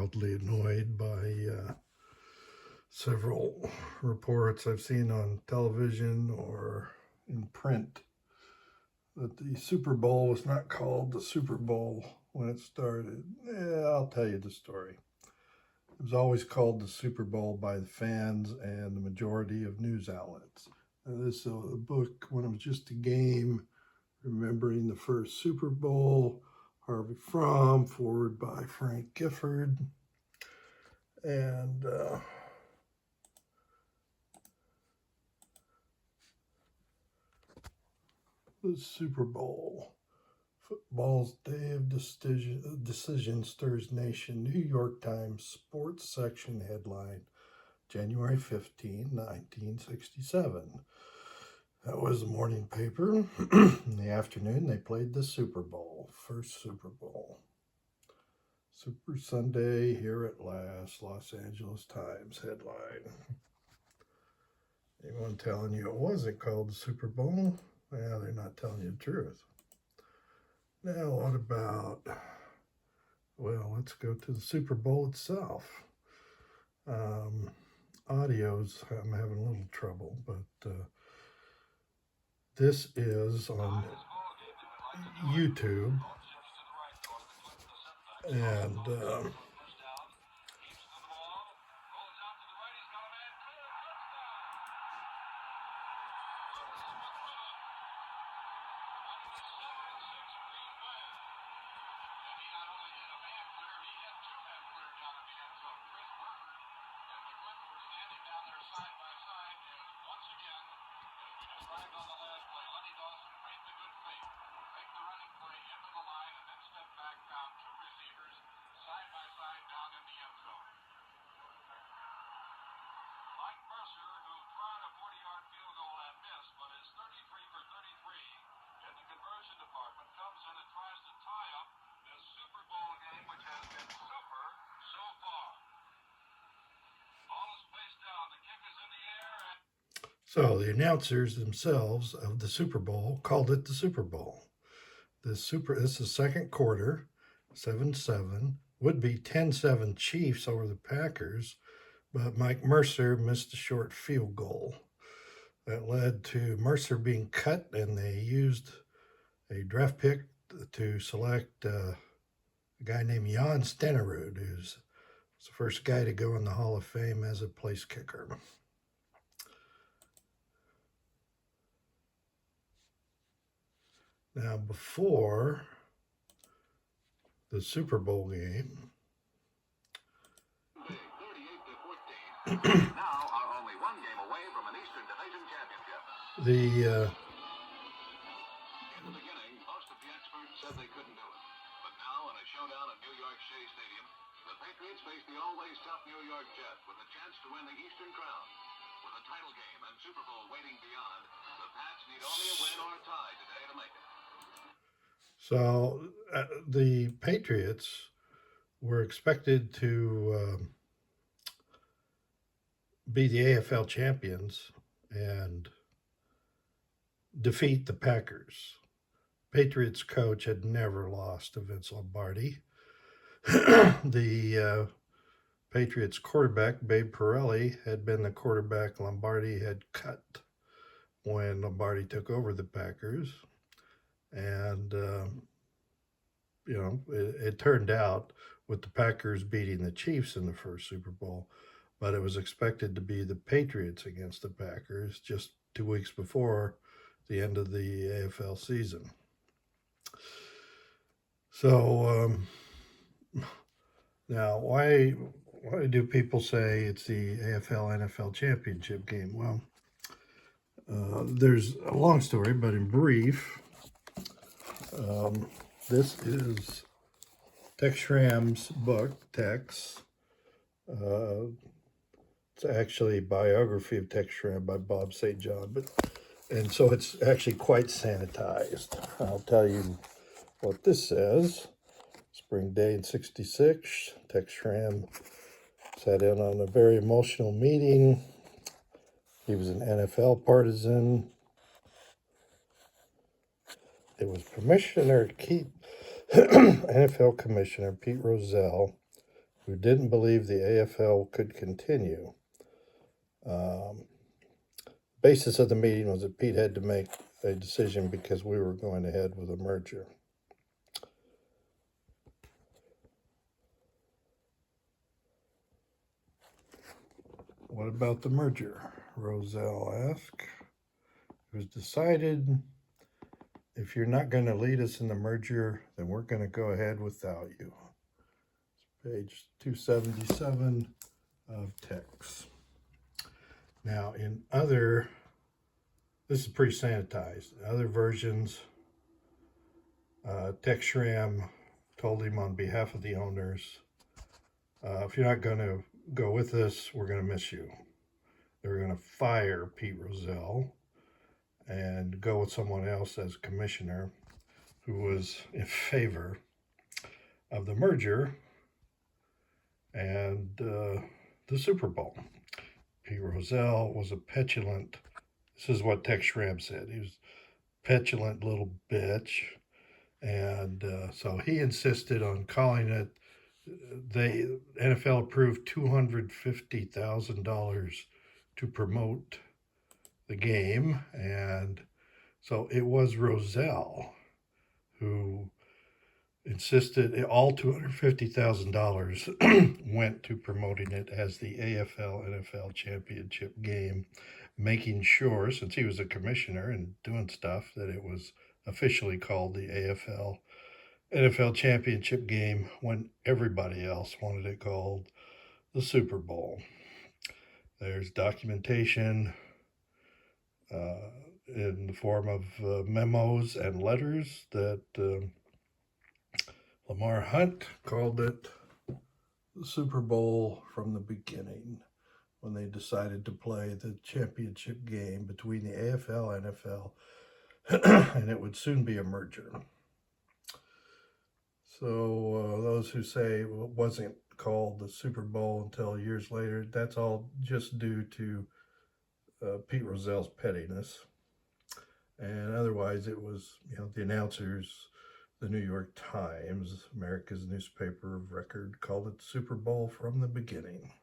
mildly annoyed by several reports I've seen on television or in print that the Super Bowl was not called the Super Bowl when it started. I'll tell you the story. It was always called the Super Bowl by the fans and the majority of news outlets. This is a book when it was just a game, remembering the first Super Bowl, Harvey Fromm, forward by Frank Gifford. And the Super Bowl. Football's day of decision stirs nation. New York Times sports section headline, January 15, 1967. That was the morning paper. In the afternoon, they played the Super Bowl, first Super Bowl. Super Sunday here at last, Los Angeles Times headline. Anyone telling you it wasn't called the Super Bowl? Well, they're not telling you the truth. Now, what about, well, let's go to the Super Bowl itself. Audio's, I'm having a little trouble, but this is on YouTube, and so the announcers themselves of the Super Bowl called it the Super Bowl. This is the second quarter, 7-7, would be 10-7 Chiefs over the Packers, but Mike Mercer missed a short field goal. That led to Mercer being cut, and they used a draft pick to select a guy named Jan Stenerud, who's the first guy to go in the Hall of Fame as a place kicker. Now, before the Super Bowl game, now are only one game away from an Eastern Division championship. In the beginning, most of the experts said they couldn't do it. But now, in a showdown at New York Shea Stadium, the Patriots face the always tough New York Jets with a chance to win the Eastern Crown. With a title game and Super Bowl waiting beyond, the Pats need only a win or a tie today to make it. So the Patriots were expected to be the AFL champions and defeat the Packers. Patriots coach had never lost to Vince Lombardi. The Patriots quarterback, Babe Pirelli, had been the quarterback Lombardi had cut when Lombardi took over the Packers. And, it turned out with the Packers beating the Chiefs in the first Super Bowl, but it was expected to be the Patriots against the Packers just 2 weeks before the end of the AFL season. So, now, why do people say it's the AFL-NFL Championship game? Well, there's a long story, but in brief, this is Tex Schramm's book, Tex. It's actually a biography of Tex Schramm by Bob St. John, and so it's actually quite sanitized. I'll tell you what this says. Spring day in '66, Tex Schramm sat in on a very emotional meeting. He was an NFL partisan. It was NFL Commissioner Petey Rozelle who didn't believe the AFL could continue. Basis of the meeting was that Pete had to make a decision because we were going ahead with a merger. What about the merger? Rozelle asked. It was decided, if you're not going to lead us in the merger, then we're going to go ahead without you. It's page 277 of text. Now, in other, this is pretty sanitized. Other versions, Tex Schramm told him on behalf of the owners, if you're not going to go with us, we're going to miss you. They were going to fire Pete Rozelle and go with someone else as commissioner who was in favor of the merger and the Super Bowl. Petey Rozelle was a petulant, this is what Tex Schramm said, he was a petulant little bitch, and so he insisted on calling it, the NFL approved $250,000 to promote the game, and so it was Rozelle who insisted all $250,000 went to promoting it as the AFL-NFL Championship game, making sure, since he was a commissioner and doing stuff, that it was officially called the AFL-NFL Championship game when everybody else wanted it called the Super Bowl. There's documentation in the form of memos and letters that Lamar Hunt called it the Super Bowl from the beginning when they decided to play the championship game between the AFL and NFL, and it would soon be a merger. So those who say it wasn't called the Super Bowl until years later, that's all just due to Pete Rozelle's pettiness. And otherwise it was, the announcers, the New York Times, America's newspaper of record, called it Super Bowl from the beginning.